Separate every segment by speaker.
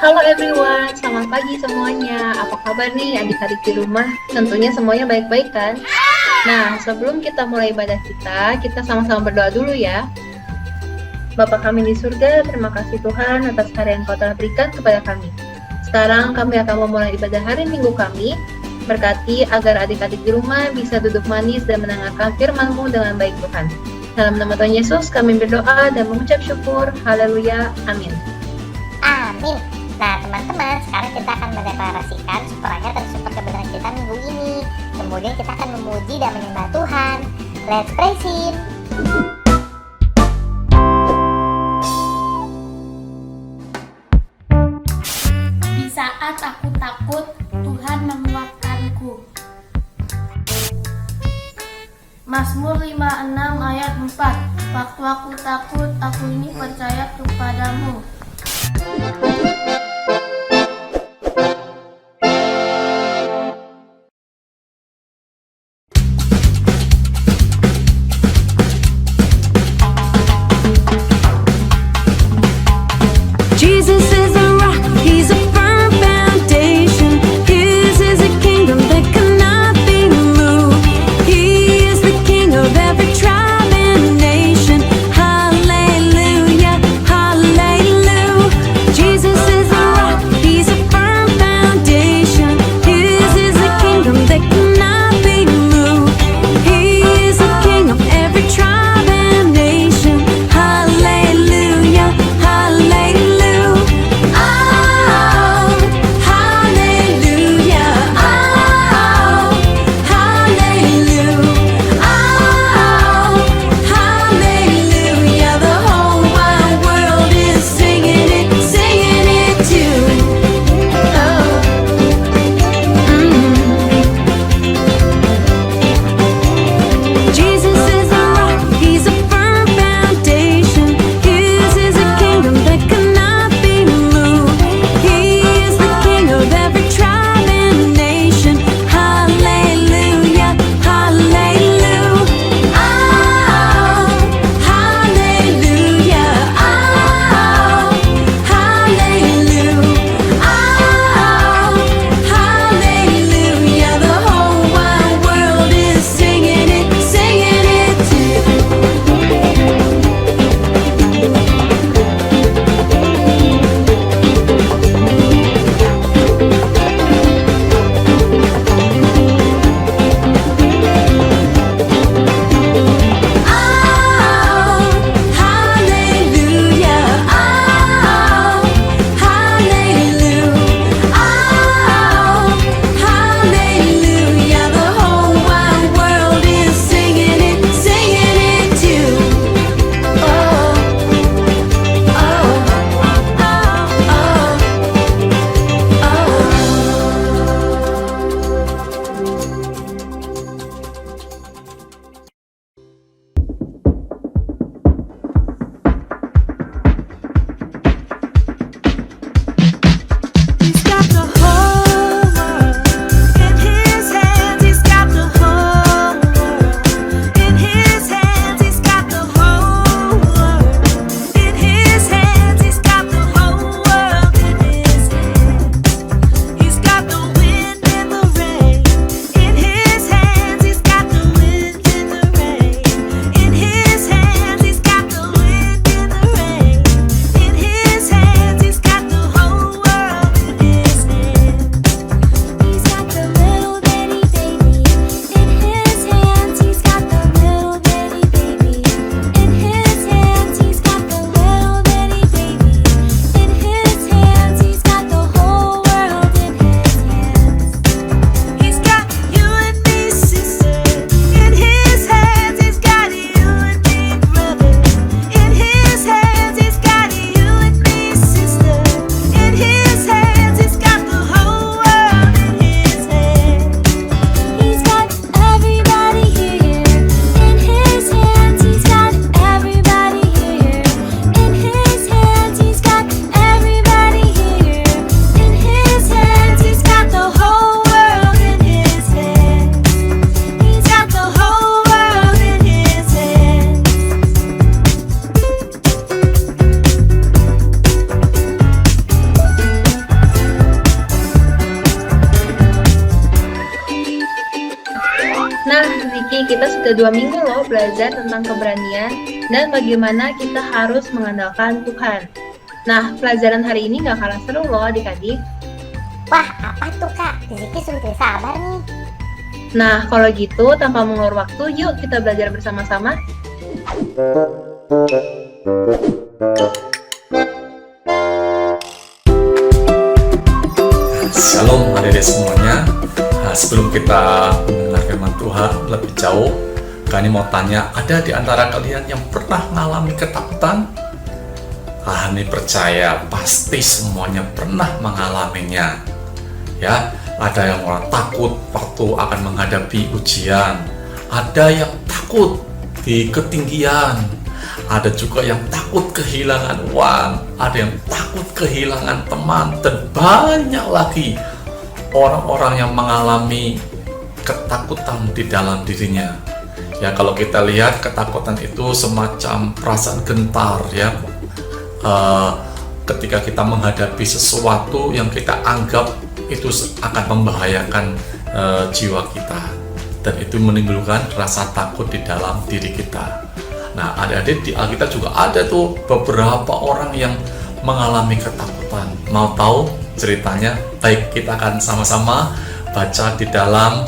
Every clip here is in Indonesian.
Speaker 1: Halo everyone, selamat pagi semuanya. Apa kabar nih adik-adik di rumah? Tentunya semuanya baik-baik kan? Nah, sebelum kita mulai ibadah kita sama-sama berdoa dulu ya. Bapa kami di surga, terima kasih Tuhan atas hari yang Kau telah berikan kepada kami. Sekarang kami akan memulai ibadah hari Minggu kami. Berkati agar adik-adik di rumah bisa duduk manis dan mendengarkan firman-Mu dengan baik Tuhan. Dalam nama Tuhan Yesus kami berdoa dan mengucap syukur. Haleluya. Amin.
Speaker 2: Amin. Nah teman-teman, sekarang kita akan mendeklarasikan supaya tersupport kebenaran kita minggu ini. Kemudian kita akan memuji dan menyembah Tuhan. Let's praise Him.
Speaker 3: Di saat aku takut, Tuhan menguatkanku. Mazmur 56 ayat 4. Waktu aku takut, aku ini percaya kepadamu.
Speaker 4: Jesus is a rock, He's a firm foundation. His is a kingdom that cannot be moved. He is the King of every tribe and nation. Hallelujah, hallelujah. Jesus
Speaker 1: udah 2 minggu loh belajar tentang keberanian dan bagaimana kita harus mengandalkan Tuhan. Nah, pelajaran hari ini gak kalah seru loh adik-adik.
Speaker 2: Wah, apa tuh Kak? Rizky sudah tidak sabar nih.
Speaker 1: Nah, kalau gitu tanpa mengulur waktu, yuk kita belajar bersama-sama.
Speaker 5: Shalom adik-adik semuanya. Nah, sebelum kita mendengar firman Tuhan lebih jauh, kami mau tanya, ada di antara kalian yang pernah mengalami ketakutan? Hani percaya pasti semuanya pernah mengalaminya. Ya, ada yang orang takut waktu akan menghadapi ujian, ada yang takut di ketinggian, ada juga yang takut kehilangan uang, ada yang takut kehilangan teman, dan banyak lagi orang-orang yang mengalami ketakutan di dalam dirinya. Ya, kalau kita lihat ketakutan itu semacam perasaan gentar, ya. Ketika kita menghadapi sesuatu yang kita anggap itu akan membahayakan jiwa kita, dan itu menimbulkan rasa takut di dalam diri kita. Nah, adik-adik, di Alkitab juga ada tuh beberapa orang yang mengalami ketakutan. Mau tahu ceritanya? Baik, kita akan sama-sama baca di dalam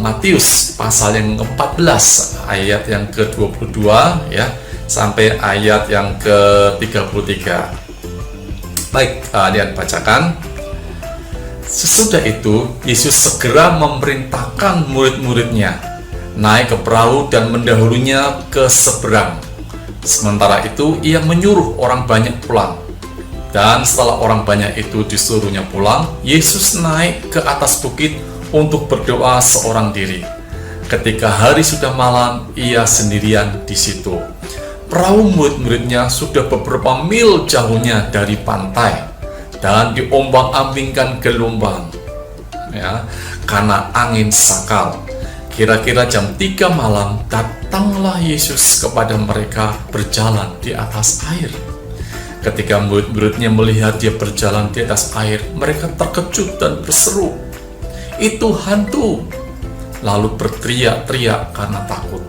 Speaker 5: Matius pasal yang ke-14 ayat yang ke-22 ya sampai ayat yang ke-33. Baik, adik bacakan. Sesudah itu, Yesus segera memerintahkan murid-muridnya naik ke perahu dan mendahulunya ke seberang. Sementara itu, ia menyuruh orang banyak pulang. Dan setelah orang banyak itu disuruhnya pulang, Yesus naik ke atas bukit untuk berdoa seorang diri. Ketika hari sudah malam, ia sendirian di situ. Perahu murid-muridnya sudah beberapa mil jauhnya dari pantai dan diombang-ambingkan gelombang, ya, karena angin sakal. Kira-kira jam 3 malam, datanglah Yesus kepada mereka berjalan di atas air. Ketika murid-muridnya melihat dia berjalan di atas air, mereka terkejut dan berseru, "Itu hantu!" Lalu berteriak-teriak karena takut.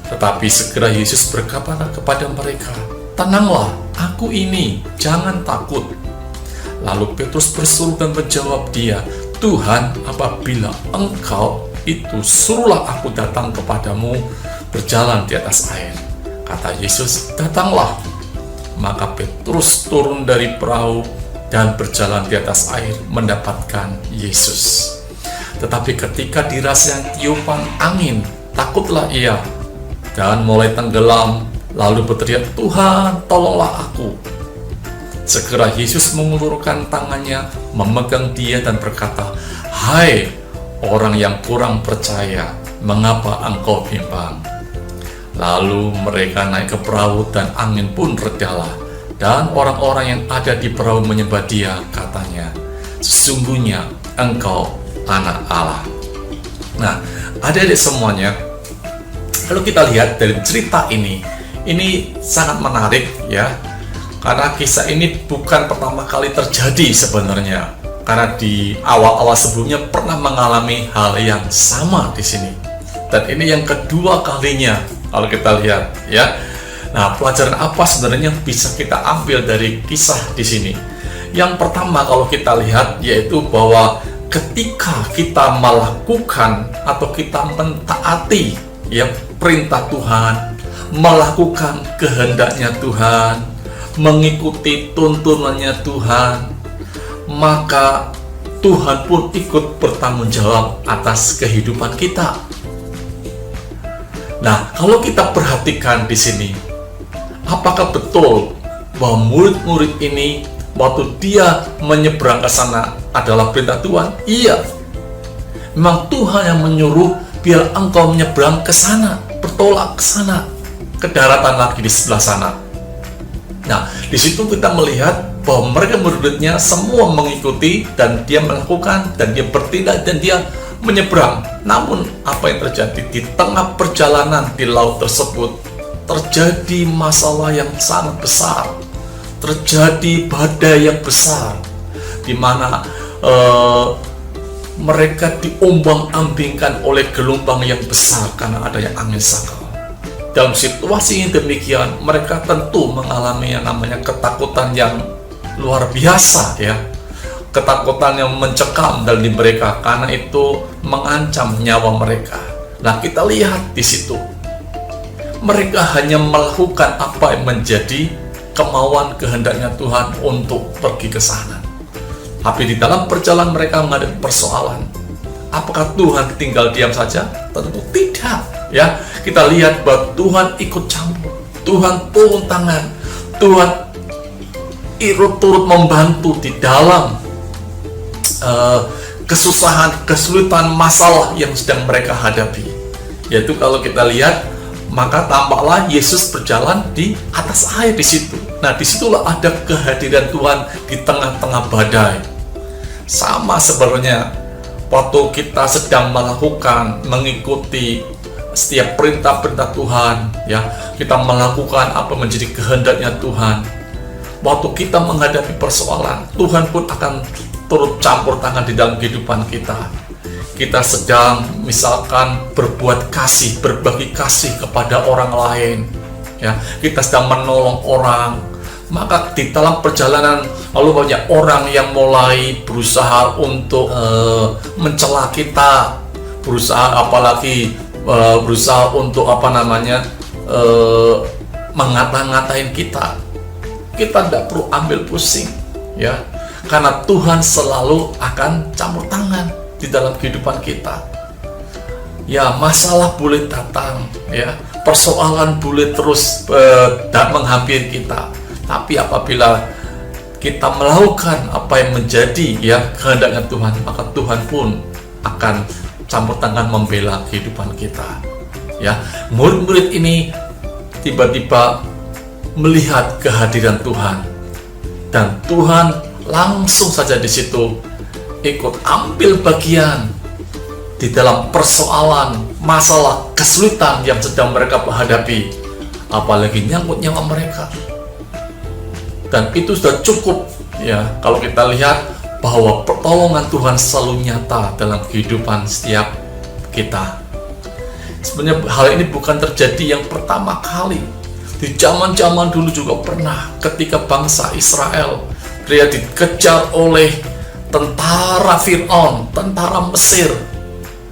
Speaker 5: Tetapi segera Yesus berkata kepada mereka, "Tenanglah, aku ini, jangan takut." Lalu Petrus berseru dan menjawab dia, "Tuhan, apabila Engkau itu, suruhlah aku datang kepadamu berjalan di atas air." Kata Yesus, "Datanglah." Maka Petrus turun dari perahu dan berjalan di atas air mendapatkan Yesus. Tetapi ketika dirasa tiupan angin, takutlah ia dan mulai tenggelam, lalu berteriak, "Tuhan, tolonglah aku." Segera Yesus mengulurkan tangannya, memegang dia dan berkata, "Hai orang yang kurang percaya, mengapa engkau bimbang?" Lalu mereka naik ke perahu dan angin pun redalah. Dan orang-orang yang ada di perahu menyembah dia, katanya, "Sesungguhnya engkau anak Allah." Nah, adik-adik semuanya, kalau kita lihat dari cerita ini sangat menarik ya. Karena kisah ini bukan pertama kali terjadi sebenarnya. Karena di awal-awal sebelumnya pernah mengalami hal yang sama di sini. Dan ini yang kedua kalinya kalau kita lihat ya. Nah, pelajaran apa sebenarnya bisa kita ambil dari kisah di sini? Yang pertama kalau kita lihat yaitu bahwa ketika kita melakukan atau kita mentaati ya perintah Tuhan, melakukan kehendaknya Tuhan, mengikuti tuntunannya Tuhan, maka Tuhan pun ikut bertanggung jawab atas kehidupan kita. Nah, kalau kita perhatikan di sini, apakah betul bahwa murid-murid ini waktu dia menyeberang ke sana adalah perintah Tuhan? Iya. Memang Tuhan yang menyuruh biar engkau menyeberang ke sana, bertolak ke sana, ke daratan lagi di sebelah sana. Nah, di situ kita melihat bahwa mereka murid-muridnya semua mengikuti dan dia melakukan dan dia bertindak dan dia menyeberang. Namun apa yang terjadi di tengah perjalanan di laut tersebut, terjadi masalah yang sangat besar, terjadi badai yang besar, di mana mereka diombang-ambingkan oleh gelombang yang besar karena adanya angin sakal. Dalam situasi yang demikian, mereka tentu mengalami yang namanya ketakutan yang luar biasa, ya. Ketakutan yang mencekam dalam diri mereka karena itu mengancam nyawa mereka. Nah, kita lihat di situ, mereka hanya melakukan apa yang menjadi kemauan kehendaknya Tuhan untuk pergi ke sana. Tapi di dalam perjalanan mereka menghadapi persoalan, apakah Tuhan tinggal diam saja? Tentu tidak, ya. Kita lihat bahwa Tuhan ikut campur, Tuhan turun tangan, Tuhan turut membantu di dalam kesusahan, kesulitan, masalah yang sedang mereka hadapi. Yaitu kalau kita lihat, maka tampaklah Yesus berjalan di atas air di situ. Nah, disitulah ada kehadiran Tuhan di tengah-tengah badai. Sama sebenarnya waktu kita sedang melakukan, mengikuti setiap perintah-perintah Tuhan, ya, kita melakukan apa menjadi kehendaknya Tuhan. Waktu kita menghadapi persoalan, Tuhan pun akan turut campur tangan di dalam kehidupan kita. Kita sedang misalkan berbuat kasih, berbagi kasih kepada orang lain, ya, kita sedang menolong orang, maka di dalam perjalanan lalu banyak orang yang mulai berusaha untuk mencela kita, berusaha untuk mengata-ngatain kita. Kita tidak perlu ambil pusing, ya, karena Tuhan selalu akan campur tangan di dalam kehidupan kita. Ya, masalah boleh datang, ya, persoalan boleh terus menghampiri kita. Tapi apabila kita melakukan apa yang menjadi, ya, kehendaknya Tuhan, maka Tuhan pun akan campur tangan membela kehidupan kita. Ya, murid-murid ini tiba-tiba melihat kehadiran Tuhan, dan Tuhan langsung saja di situ ikut ambil bagian di dalam persoalan, masalah, kesulitan yang sedang mereka hadapi, apalagi nyangkut nyawa mereka. Dan itu sudah cukup, ya, kalau kita lihat bahwa pertolongan Tuhan selalu nyata dalam kehidupan setiap kita. Sebenarnya hal ini bukan terjadi yang pertama kali. Di zaman-zaman dulu juga pernah, ketika bangsa Israel dia dikejar oleh tentara Fir'aun, tentara Mesir.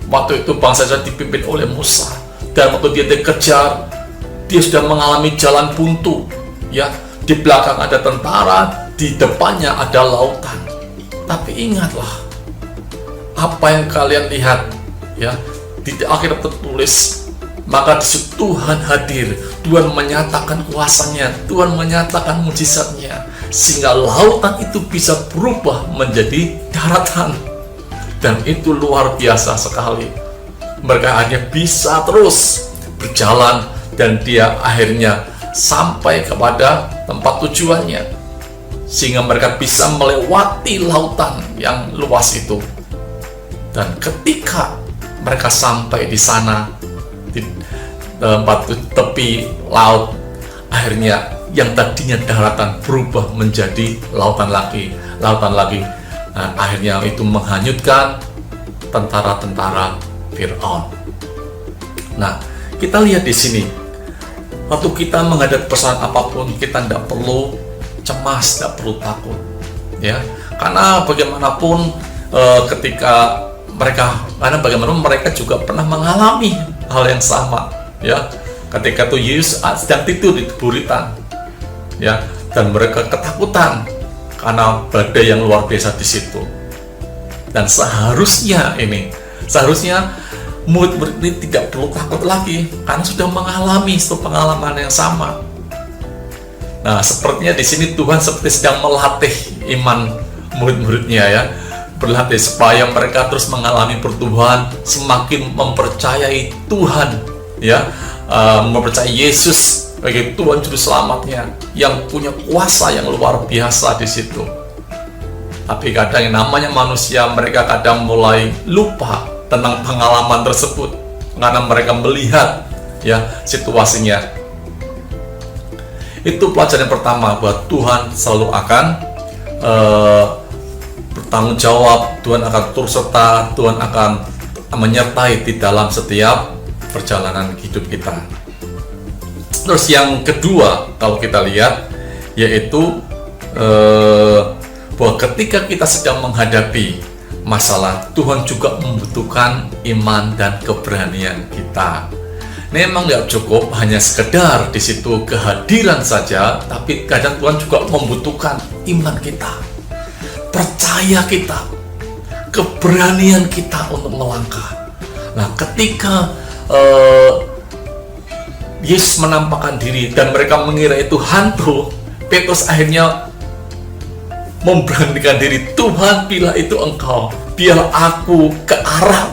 Speaker 5: Waktu itu bangsa Israel dipimpin oleh Musa, dan waktu dia dikejar, dia sudah mengalami jalan buntu, ya. Di belakang ada tentara, di depannya ada lautan. Tapi ingatlah apa yang kalian lihat, ya, di akhir tertulis, maka di situ Tuhan hadir, Tuhan menyatakan kuasanya, Tuhan menyatakan mujizatnya, sehingga lautan itu bisa berubah menjadi daratan. Dan itu luar biasa sekali. Mereka hanya bisa terus berjalan, dan dia akhirnya sampai kepada tempat tujuannya, sehingga mereka bisa melewati lautan yang luas itu. Dan ketika mereka sampai di sana, di tempat tepi laut, akhirnya yang tadinya daratan berubah menjadi lautan lagi. Nah, akhirnya itu menghanyutkan tentara-tentara Fir'aun. Nah, kita lihat di sini, waktu kita menghadapi persoalan apapun, kita tidak perlu cemas, tidak perlu takut, ya, karena bagaimanapun bagaimanapun mereka juga pernah mengalami hal yang sama, ya. Ketika itu Yesus sedang tidur di buritan, ya, dan mereka ketakutan karena badai yang luar biasa di situ. Dan seharusnya murid-murid ini tidak perlu takut lagi karena sudah mengalami suatu pengalaman yang sama. Nah, sepertinya di sini Tuhan seperti sedang melatih iman murid-muridnya, ya, berlatih supaya mereka terus mengalami pertumbuhan, semakin mempercayai Tuhan, ya, mempercayai Yesus sebagai Tuhan Juru Selamatnya yang punya kuasa yang luar biasa di situ. Tapi kadang yang namanya manusia, mereka kadang mulai lupa tentang pengalaman tersebut karena mereka melihat, ya, situasinya. Itu pelajaran pertama, bahwa Tuhan selalu akan bertanggung jawab, Tuhan akan turut serta, Tuhan akan menyertai di dalam setiap perjalanan hidup kita. Terus yang kedua, kalau kita lihat, yaitu bahwa ketika kita sedang menghadapi masalah, Tuhan juga membutuhkan iman dan keberanian kita. Memang nggak cukup hanya sekedar di situ kehadiran saja, tapi kadang Tuhan juga membutuhkan iman kita, percaya kita, keberanian kita untuk melangkah. Nah, ketika Yesus menampakkan diri dan mereka mengira itu hantu, Petrus akhirnya memberanikan diri. Tuhan, bila itu Engkau, biar aku ke arah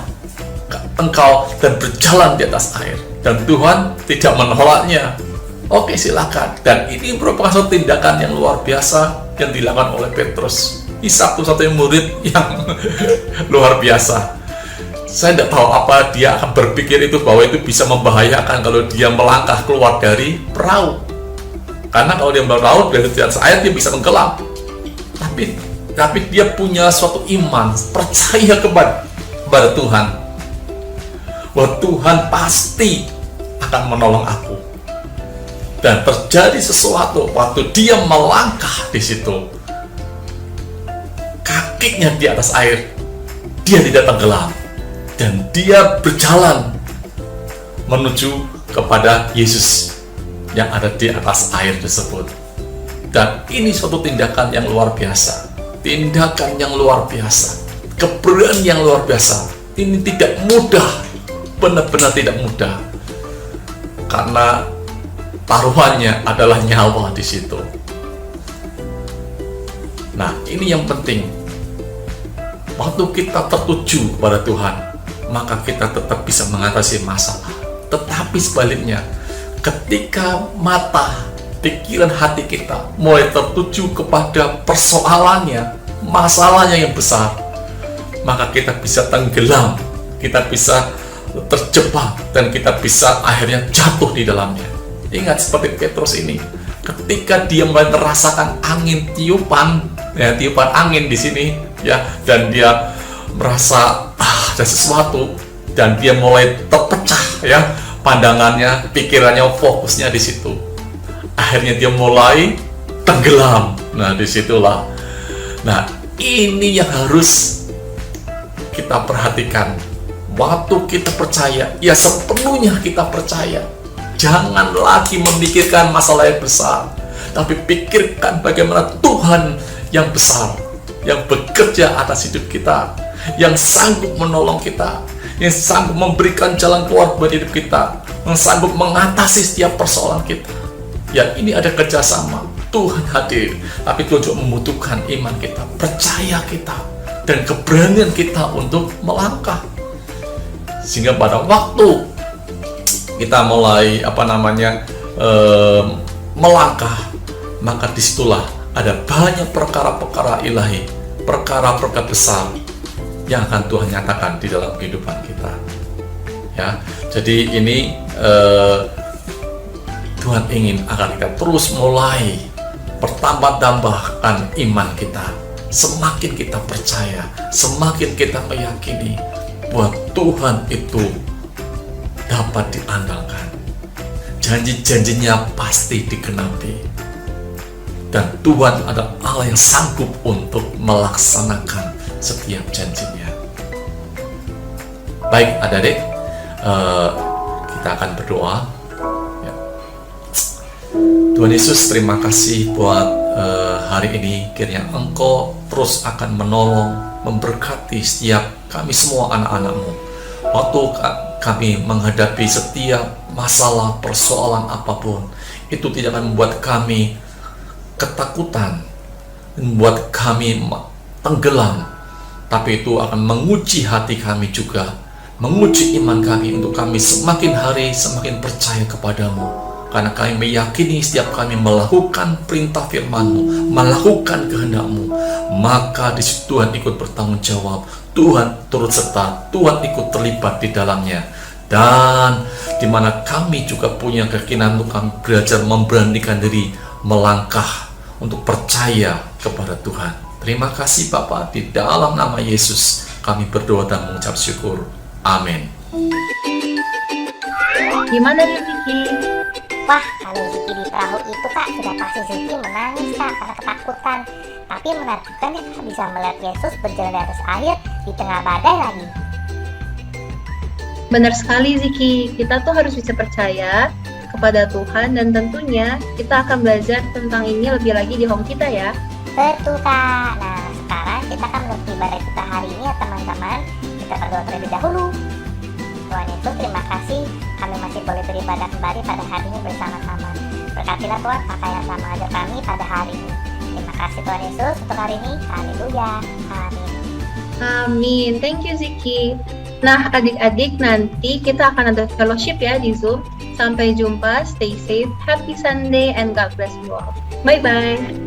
Speaker 5: Engkau dan berjalan di atas air. Dan Tuhan tidak menolaknya. Oke, silakan. Dan ini merupakan suatu tindakan yang luar biasa yang dilakukan oleh Petrus. Ini satu-satunya murid yang luar biasa. Saya tidak tahu apa dia akan berpikir itu, bahwa itu bisa membahayakan kalau dia melangkah keluar dari perahu. Karena kalau dia melaut dari atas air, dia bisa tenggelam. Tapi dia punya suatu iman, percaya kepada Tuhan, bahwa Tuhan pasti akan menolong aku. Dan terjadi sesuatu waktu dia melangkah di situ. Kakinya di atas air, dia tidak tenggelam, dan dia berjalan menuju kepada Yesus yang ada di atas air tersebut. Dan ini suatu tindakan yang luar biasa, tindakan yang luar biasa, keberanian yang luar biasa. Ini tidak mudah, benar-benar tidak mudah, karena taruhannya adalah nyawa di situ. Nah, ini yang penting. Waktu kita tertuju kepada Tuhan, maka kita tetap bisa mengatasi masalah. Tetapi sebaliknya, ketika mata, pikiran hati kita mulai tertuju kepada persoalannya, masalahnya yang besar, maka kita bisa tenggelam, kita bisa terjebak, dan kita bisa akhirnya jatuh di dalamnya. Ingat seperti Petrus ini, ketika dia mulai merasakan angin tiupan angin di sini, ya, dan dia merasa ada sesuatu, dan dia mulai terpecah, ya, pandangannya, pikirannya, fokusnya di situ. Akhirnya dia mulai tenggelam. Nah, disitulah. Nah, ini yang harus kita perhatikan. Waktu kita percaya, ya sepenuhnya kita percaya. Jangan lagi memikirkan masalah yang besar, tapi pikirkan bagaimana Tuhan yang besar, yang bekerja atas hidup kita, yang sanggup menolong kita, yang sanggup memberikan jalan keluar buat hidup kita, yang sanggup mengatasi setiap persoalan kita. Ya, ini ada kerjasama. Tuhan hadir, tapi Tuhan juga membutuhkan iman kita, percaya kita, dan keberanian kita untuk melangkah. Sehingga pada waktu kita mulai melangkah, maka disitulah ada banyak perkara-perkara ilahi, perkara-perkara besar yang akan Tuhan nyatakan di dalam kehidupan kita. Ya, jadi ini Tuhan ingin agar kita terus mulai bertambah-tambahkan iman kita. Semakin kita percaya, semakin kita meyakini bahwa Tuhan itu dapat diandalkan. Janji-janjinya pasti digenapi. Dan Tuhan adalah Allah yang sanggup untuk melaksanakan setiap janjinya. Baik, adik-adik, kita akan berdoa. Ya. Tuhan Yesus, terima kasih buat hari ini. Kiranya Engkau terus akan menolong, memberkati setiap kami semua anak-anak-Mu. Waktu kami menghadapi setiap masalah, persoalan apapun, itu tidak akan membuat kami ketakutan, membuat kami tenggelam, tapi itu akan menguji hati kami juga, menguji iman kami, untuk kami semakin hari semakin percaya kepadamu. Karena kami meyakini setiap kami melakukan perintah firman-Mu, melakukan kehendak-Mu, maka di situ Tuhan ikut bertanggung jawab, Tuhan turut serta, Tuhan ikut terlibat di dalamnya. Dan di mana kami juga punya keyakinan untuk kami belajar memberanikan diri melangkah untuk percaya kepada Tuhan. Terima kasih Bapa, di dalam nama Yesus kami berdoa dan mengucap syukur. Amin.
Speaker 1: Gimana nih Ziki?
Speaker 2: Wah, kalau Ziki di perahu itu Kak, sudah pasti Ziki menangis Kak karena ketakutan. Tapi menakjubkan ya Kak, bisa melihat Yesus berjalan di atas air di tengah badai lagi.
Speaker 1: Benar sekali Ziki, kita tuh harus bisa percaya kepada Tuhan dan tentunya kita akan belajar tentang ini lebih lagi di home kita ya.
Speaker 2: Betul Kak. Nah, sekarang kita akan menutup ibadah kita hari ini ya teman-teman. Kita berdoa terlebih dahulu. Tuhan Yesus, terima kasih kami masih boleh beribadah kembali pada hari ini bersama-sama. Berkatilah Tuhan apa yang telah mengajar kami pada hari ini. Terima kasih Tuhan Yesus untuk hari ini. Haleluya. Amin.
Speaker 1: Amin. Thank you Ziki. Nah adik-adik, nanti kita akan ada fellowship ya di Zoom. Sampai jumpa, stay safe, happy Sunday, and God bless you all. Bye-bye.